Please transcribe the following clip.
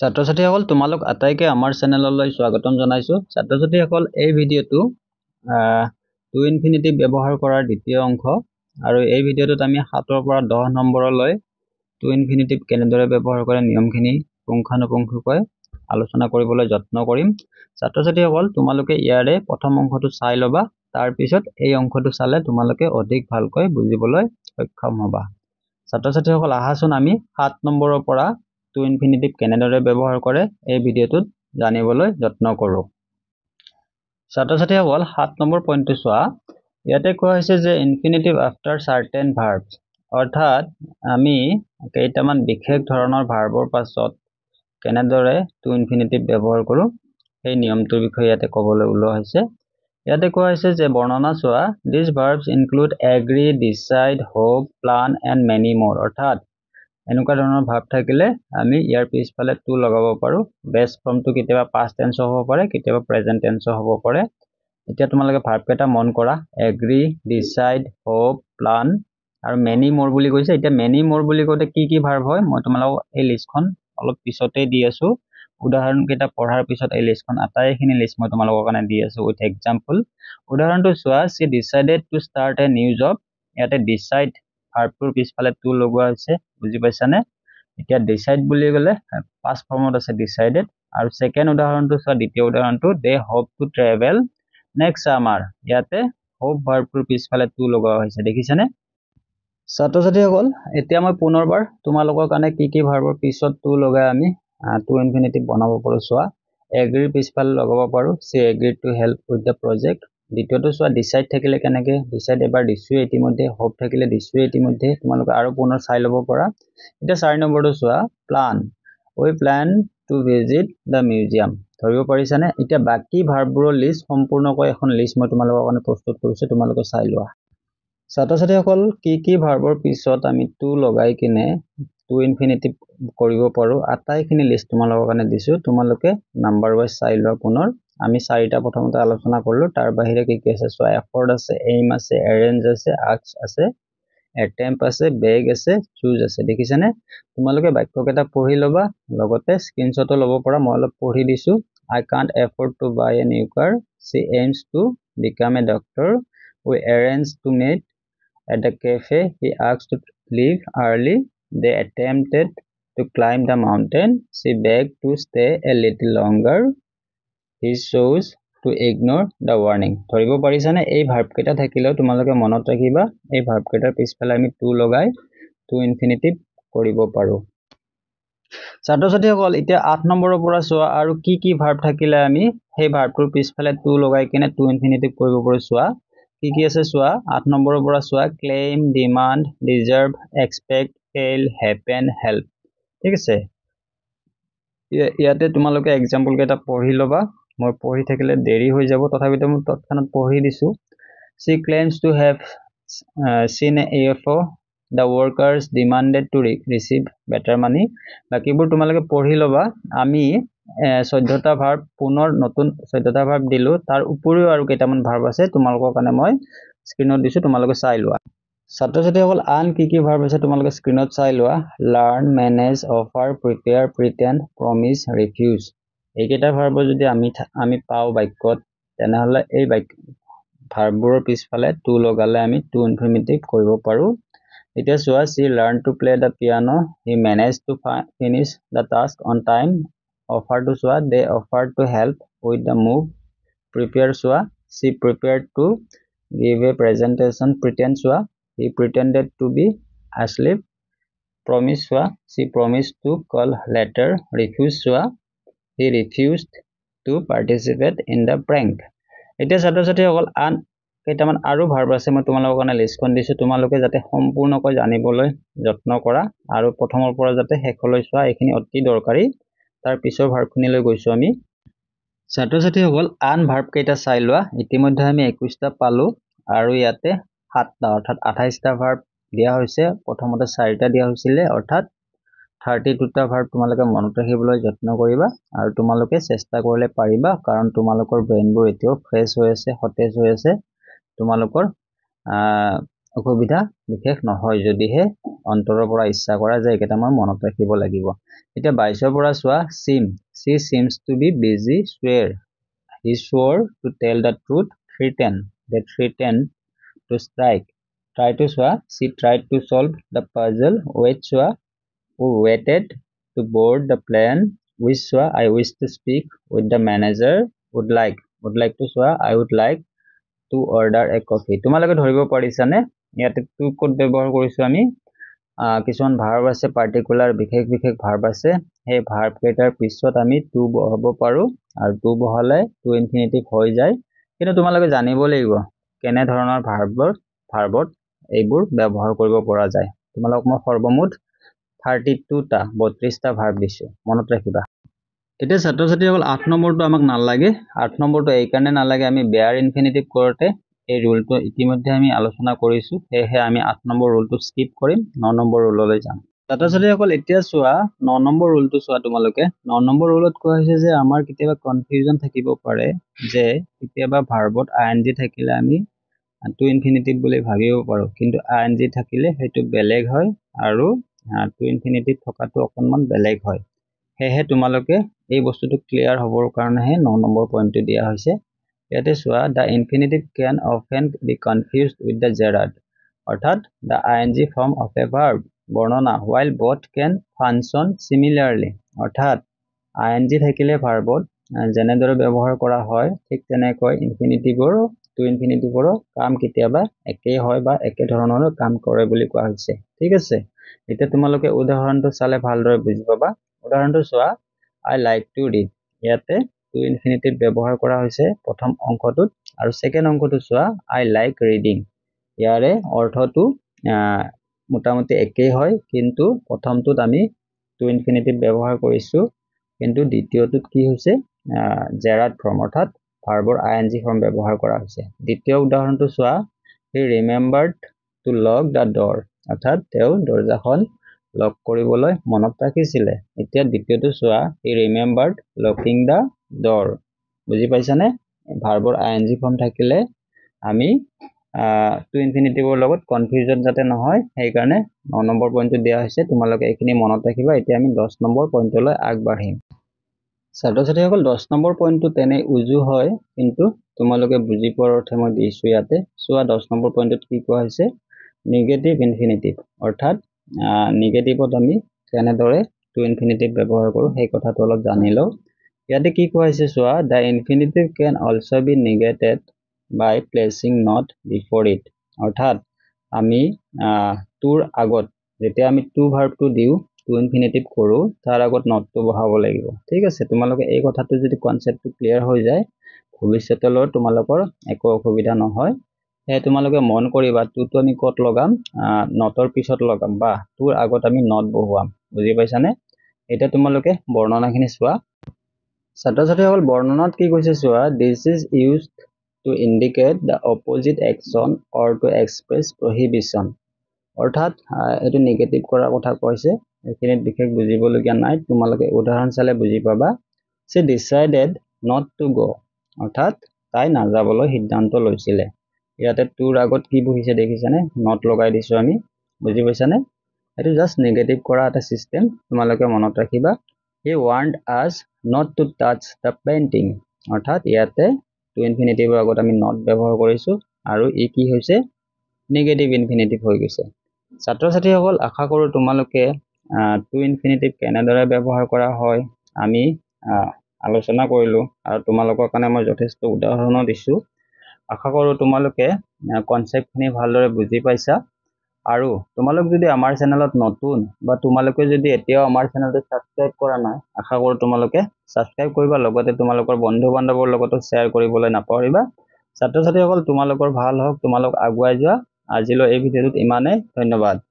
ছাত্ৰ ছাত্ৰীসকল তোমালোক আটাইকে আমাৰ চেনেললৈ স্বাগতম জনাইছো। ছাত্ৰ ছাত্ৰীসকল এই ভিডিঅটো টু ইনফিনিটিভ ব্যৱহাৰ কৰাৰ দ্বিতীয় অংশ আৰু এই ভিডিঅটোত আমি 7 ৰ পৰা 10 নম্বৰলৈ টু ইনফিনিটিভ কেনেদৰে ব্যৱহাৰ কৰে নিয়মখিনি পুংখানুপুংখকৈ আলোচনা কৰিবলৈ যত্ন কৰিম। ছাত্ৰ ছাত্ৰীসকল তোমালোকে ইয়াৰে প্ৰথম অংশটো চাই লবা, তাৰ পিছত এই অংশটো চালে তোমালোকে অধিক ভালকৈ বুজিবলৈ সক্ষম হবা। ছাত্ৰ ছাত্ৰীসকল আহাচোন আমি 7 নম্বৰৰ পৰা টু ইনফিনিটিভ কেনেদৰে ব্যৱহাৰ কৰে এই ভিডিঅটোত জানিবলৈ যত্ন কৰো। ছাত্ৰ ছাত্ৰীসকল 7 নম্বৰ পইণ্টটো চোৱা। ইয়াতে কোৱা হৈছে যে ইনফিনিটিভ আফটাৰ চাৰ্টেন ভাৰ্বছ, অৰ্থাৎ আমি কেইটামান বিশেষ ধৰণৰ ভাৰ্বৰ পাছত কেনেদৰে টু ইনফিনিটিভ ব্যৱহাৰ কৰো সেই নিয়মটোৰ বিষয়ে ইয়াতে ক'বলৈ ওলোৱা হৈছে। ইয়াতে কোৱা হৈছে যে বৰ্ণনা চোৱা, this verbs include agri, decide, hope, plan and many মোৰ, অৰ্থাৎ এনেকুৱা ধৰণৰ ভাৰ্ব থাকিলে আমি ইয়াৰ পিছফালে টু লগাব পাৰো। বেষ্ট ফৰ্মটো কেতিয়াবা পাষ্ট টেন্সৰ হ'ব পাৰে, কেতিয়াবা প্ৰেজেন্ট টেন্সৰ হ'ব পাৰে। এতিয়া তোমালোকে ভাৰ্ব কেইটা মন কৰা, এগ্ৰি, ডিচাইড, হোপ, প্লান আৰু মেনি মোৰ বুলি কৈছে। এতিয়া মেনি মোৰ বুলি কওঁতে কি ভাৰ্ব হয় মই তোমালোকক এই লিষ্টখন অলপ পিছতেই দি আছো। উদাহৰণ কেইটা পঢ়াৰ পিছত এই লিষ্টখন আটাইখিনি লিষ্ট মই তোমালোকৰ কাৰণে দি আছো উইথ এক্সাম্পল। উদাহৰণটো চোৱা, she decided to start a new job। ইয়াতে ডিচাইড ভাৰ্বটোৰ পিছফালে টু লগোৱা হৈছে, বুজি পাইছানে? এতিয়া ডিচাইড বুলি ক'লে পাষ্ট ফৰ্মত আছে ডিচাইডেড। আৰু সেকেন্ড উদাহৰণটো চোৱা, দ্বিতীয় উদাহৰণটো, they hope to travel next summer। ইয়াতে hope ভাৰ্বটোৰ পিছফালে টু লগোৱা হৈছে, দেখিছানে? ছাত্ৰ ছাত্ৰীসকল এতিয়া মই পুনৰবাৰ তোমালোকৰ কাৰণে কি ভাৰ্বৰ পিছত টু লগাই আমি টু ইনফিনিটিভ বনাব পাৰো চোৱা। এগ্ৰিৰ পিছফালে লগাব পাৰো, she agreed to help with the project। দ্বিতীয়টো চোৱা, ডিচাইড থাকিলে কেনেকে, ডিচাইড এবাৰ দিছোৱে ইতিমধ্যে, হোপ থাকিলে দিছোৱে ইতিমধ্যে, তোমালোকে আৰু পুনৰ চাই ল'ব পৰা। এতিয়া 4 নম্বৰটো চোৱা, plan, we plan to visit the museum। ধৰিব পাৰিছানে? এতিয়া বাকী ভাৰ্ববোৰৰ লিষ্ট সম্পূৰ্ণকৈ এখন লিষ্ট মই তোমালোকৰ কাৰণে প্ৰস্তুত কৰিছো, তোমালোকে চাই লোৱা। ছাত্ৰ ছাত্ৰীসকল কি ভাৰ্বৰ পিছত আমি টু লগাই কিনে টু ইনফিনিটিভ কৰিব পাৰো আটাইখিনি লিষ্ট তোমালোকৰ কাৰণে দিছো, তোমালোকে নাম্বাৰ ৱাইজ চাই লোৱা পুনৰ। আমি 4টা প্ৰথমতে আলোচনা কৰিলো, তাৰ বাহিৰে কি আছে চোৱা, এফৰ্ড আছে, এইম আছে, এৰেঞ্জ আছে, আস্ক আছে, এটেম্প আছে, বেগ আছে, চুজ আছে, দেখিছানে? তোমালোকে বাক্যকেইটা পঢ়ি ল'বা, লগতে স্ক্ৰীনশ্বটো ল'ব পৰা। মই অলপ পঢ়ি দিছো। I can't afford to buy a new car, she aims to become a doctor, we arranged to meet at the cafe, he asked to leave early, they attempted to climb the mountain, she begged to stay a little longer, he chose to ignore the warning। ধৰিব পাৰিছানে? এই verb কেইটা থাকিলেও তোমালোকে মনত ৰাখিবা, এই verb কেইটাৰ পিছফালে আমি টু লগাই টু ইনফিনিটিভ কৰিব পাৰো। ছাত্ৰ ছাত্ৰীসকল এতিয়া 8 নম্বৰৰ পৰা চোৱা, আৰু কি ভাৰ্ব থাকিলে আমি সেই ভাৰ্বটোৰ পিছফালে টু লগাই কিনে টু ইনফিনিটিভ কৰিব পাৰো চোৱা। কি আছে চোৱা, 8 নম্বৰৰ পৰা চোৱা, claim, demand, deserve, expect, fail, happen, help, ঠিক আছে? ইয়াতে তোমালোকে এক্সাম্পল কেইটা পঢ়ি ল'বা, মই পঢ়ি থাকিলে দেৰি হৈ যাব, তথাপিতো মই তৎক্ষণাত পঢ়ি দিছো। she claims to have seen a UFO, the workers demanded to receive better money। বাকিবোৰ তোমালোকে পঢ়ি ল'বা। আমি 14টা ভাৰ্ব পুনৰ নতুন 14টা ভাৰ্ব দিলো, তাৰ উপৰিও আৰু কেইটামান ভাৰ্ব আছে তোমালোকৰ কাৰণে মই স্ক্ৰীনত দিছো, তোমালোকে চাই লোৱা। ছাত্ৰ ছাত্ৰীসকল আন কি ভাৰ্ব আছে তোমালোকে স্ক্ৰীনত চাই লোৱা। Learn, manage, offer, prepare, pretend, promise, refuse. এইকেইটা ভাৰ্ব যদি আমি পাওঁ বাক্যত, তেনেহ'লে এই ভাৰ্ববোৰৰ পিছফালে টু লগালে আমি টু ইনফিনিটিভ কৰিব পাৰো। এতিয়া চোৱা, she learned to play the piano, he managed to finish the task on time। অফাৰটো চোৱা, they offered to help with the move। prepare চোৱা, she prepared to give a presentation। pretend চোৱা, he pretended to be asleep। promise চোৱা, she promised to call later। refuse চোৱা, he refused to participate in the prank। এতিয়া ছাত্ৰ ছাত্ৰীসকল আন কেইটামান আৰু ভাৰ্ব আছে, মই তোমালোকৰ কাৰণে লিষ্টখন দিছো, তোমালোকে যাতে সম্পূৰ্ণকৈ জানিবলৈ যত্ন কৰা আৰু প্ৰথমৰ পৰা যাতে শেষলৈ চোৱা, এইখিনি অতি দৰকাৰী। তাৰ পিছৰ ভাৰ্বখিনিলৈ গৈছো আমি। ছাত্ৰ ছাত্ৰীসকল আন ভাৰ্ব কেইটা চাই লোৱা। ইতিমধ্যে আমি 21টা পালো আৰু ইয়াতে 7টা অৰ্থাৎ 28টা ভাৰ্ব দিয়া হৈছে। প্ৰথমতে 4টা দিয়া হৈছিলে, অৰ্থাৎ 32টা ভাৰ্ব তোমালোকে মনত ৰাখিবলৈ যত্ন কৰিবা আৰু তোমালোকে চেষ্টা কৰিলে পাৰিবা, কাৰণ তোমালোকৰ ব্ৰেইনবোৰ এতিয়াও ফ্ৰেছ হৈ আছে, সতেজ হৈ আছে। তোমালোকৰ অসুবিধা বিশেষ নহয় যদিহে অন্তৰৰ পৰা ইচ্ছা কৰা যায় কেইটামান মনত ৰাখিব লাগিব এতিয়া 22 পৰা চোৱা সিম she seems to be busy swear he swore to tell the truth threaten they threatened to strike try to চোৱা she tried to solve the puzzle wait চোৱা who waited to board the plane wish চোৱা I wish to speak with the manager would like to চোৱা I would like to order a coffee তোমালোকে ধৰিব পাৰিছানে ইয়াতে two code ব্যৱহাৰ কৰিছো আমি কিছুমান ভাৰ্ব আছে পাৰ্টিকুলাৰ বিশেষ ভাৰ্ব আছে সেই ভাৰ্ব কেইটাৰ পিছত আমি টু বহাব পাৰো আৰু টু বহালে টু ইনফিনিটিভ হৈ যায় কিন্তু তোমালোকে জানিব লাগিব কেনে ধৰণৰ ভাৰ্বত এইবোৰ ব্যৱহাৰ কৰিব পৰা যায় তোমালোকক মই সৰ্বমুঠ 32 টা 32 টা ভাৰ্ব দিছো মনত ৰাখিবা এতিয়া ছাত্ৰ ছাত্ৰীসকল 8 নম্বৰটো আমাক নালাগে 8 নম্বৰটো এই কাৰণে নালাগে আমি বেয়াৰ ইনফিনিটিভ কৰোতে এই ৰুলটো ইতিমধ্যে আমি আলোচনা কৰিছো সেয়ে আমি 8 নম্বৰ ৰুলটো স্কিপ কৰিম 9 নম্বৰ ৰুললৈ যাম ছাত্ৰ ছাত্ৰীসকল এতিয়া চোৱা 9 নম্বৰ ৰুলটো চোৱা তোমালোকে 9 নম্বৰ ৰুলত কোৱা হৈছে যে আমাৰ কেতিয়াবা কনফিউজন থাকিব পাৰে যে কেতিয়াবা ভাৰ্বত আইএনজি থাকিলে আমি টু ইনফিনিটিভ বুলি ভাবিব পাৰো কিন্তু আইএনজি থাকিলে সেইটো বেলেগ হয় আৰু টু ইনফিনিটিভ থকাটো অকনমান বেলেগ হয় সেয়ে তোমালোকে এই বস্তুটো ক্লিয়াৰ হ'বৰ কাৰণেহে 9 নম্বৰ পইণ্টটো দিয়া হৈছে ইয়াতে চোৱা the infinitive can often be confused with the gerund অৰ্থাৎ the ing form of a verb বৰ্ণনা while both can function similarly অৰ্থাৎ ing থাকিলে ভাৰ্বত যেনেদৰে ব্যৱহাৰ কৰা হয় ঠিক তেনেকৈ ইনফিনিটিভৰ টু ইনফিনিটিভৰ কাম কেতিয়াবা একেই হয় বা একে ধৰণৰ কাম কৰে বুলি কোৱা হৈছে ঠিক আছে এতিয়া তোমালোকে উদাহৰণটো চালে ভালদৰে বুজি পাবা উদাহৰণটো চোৱা I like to read ইয়াতে টু ইনফিনিটিভ ব্যৱহাৰ কৰা হৈছে প্ৰথম অংকটোত আৰু সেকেন্ড অংকটো চোৱা I like reading ইয়াৰে অৰ্থটো মোটামুটি একেই হয় কিন্তু প্ৰথমটোত আমি টু ইনফিনিটিভ ব্যৱহাৰ কৰিছো কিন্তু দ্বিতীয়টোত কি হৈছে জেৰাড ফৰ্ম অৰ্থাৎ ভাৰ্বৰ আইএনজি ফৰ্ম ব্যৱহাৰ কৰা হৈছে দ্বিতীয় উদাহৰণটো চোৱা he remembered to lock the door অৰ্থাৎ তেওঁ দৰজাখন লক কৰিবলৈ মনত ৰাখিছিলে এতিয়া দ্বিতীয়টো চোৱা he remembered locking the door বুজি পাইছানে ভাৰ্বৰ আইএনজি ফৰ্ম থাকিলে আমি টু ইনফিনিটিভৰ লগত কনফিউজন যাতে নহয় সেই কাৰণে 9 নম্বৰ পইণ্টটো দিয়া হৈছে তোমালোকে এইখিনি মনত ৰাখিবা এতিয়া আমি 10 নম্বৰ পইণ্টলৈ আগবাঢ়িম ছাত্ৰ ছাত্ৰীসকল 10 নম্বৰ পইণ্টটো তেনে উজু হয় কিন্তু তোমালোকে বুজি পোৱাৰ অৰ্থে মই দিছো ইয়াতে চোৱা 10 নম্বৰ পইণ্টত কি কোৱা হৈছে নিগেটিভ ইনফিনিটিভ অৰ্থাৎ নিগেটিভত আমি কেনেদৰে টু ইনফিনিটিভ ব্যৱহাৰ কৰো সেই কথাটো অলপ জানি লও ইয়াতে কি কোৱা হৈছে চোৱা the infinitive can also be negated by placing not before it অৰ্থাৎ আমি টুৰ আগত যেতিয়া আমি টু ভাৰ্বটো দিও টু ইনফিনিটিভ কৰো তাৰ আগত নটটো বহাব লাগিব ঠিক আছে তোমালোকে এই কথাটো যদি কনসেপ্টটো ক্লিয়াৰ হৈ যায় ভৱিষ্যতলৈ তোমালোকৰ একো অসুবিধা নহয় হে তোমালোকে মন কৰিবা টুটো আমি কত লগাম নটৰ পিছত লগাম বা টুৰ আগত আমি নট বহুৱাম বুজি পাইছানে এটা তোমালোকে বৰ্ণনাখিনি চোৱা ছাত্ৰ ছাত্ৰীসকল বৰ্ণনাত কি কৈছে চোৱা this is used to indicate the opposite action or to express prohibition অৰ্থাৎ এটো নেগেটিভ কৰাৰ কথা কৈছে এখিনিত বিশেষ বুজিবলগীয়া নাই তোমালোকে উদাহৰণ চালে বুজি পাবা she decided not to go অৰ্থাৎ তাই নাযাবলৈ সিদ্ধান্ত লৈছিলে ইয়াতে টুৰ আগত কি বহিছে দেখিছানে নট লগাই দিছো আমি বুজি পাইছানে এটো জাস্ট নেগেটিভ কৰা এটা সিস্টেম তোমালোকে মনত ৰাখিবা he warned us not to touch the painting অৰ্থাৎ ইয়াতে টু ইনফিনিটিভৰ আগত আমি নট ব্যৱহাৰ কৰিছো আৰু ই কি হৈছে নেগেটিভ ইনফিনিটিভ হৈ গৈছে ছাত্ৰ ছাত্ৰীসকল আশা কৰো তোমালোকে টু ইনফিনিটিভ কেনেদৰে ব্যৱহাৰ কৰা হয় আমি আলোচনা কৰিলো আৰু তোমালোকৰ কাৰণে মই যথেষ্ট উদাহৰণো দিছো আশা কৰো তোমালোকে কনসেপ্টখিনি ভালদৰে বুজি পাইছা আৰু তোমালোক যদি আমাৰ চেনেলত নতুন বা তোমালোকে যদি এতিয়াও আমাৰ চেনেলটো সাবস্ক্ৰাইব কৰা নাই আশা কৰো তোমালোকে সাবস্ক্ৰাইব কৰিবা লগতে তোমালোকৰ বন্ধু বান্ধৱৰ লগতো শেয়াৰ কৰিবলৈ নাপাহৰিবা ছাত্ৰ ছাত্ৰীসকল তোমালোকৰ ভাল হওক তোমালোক আগুৱাই যোৱা আজিলৈ এই ভিডিঅ'টোত ইমানেই ধন্যবাদ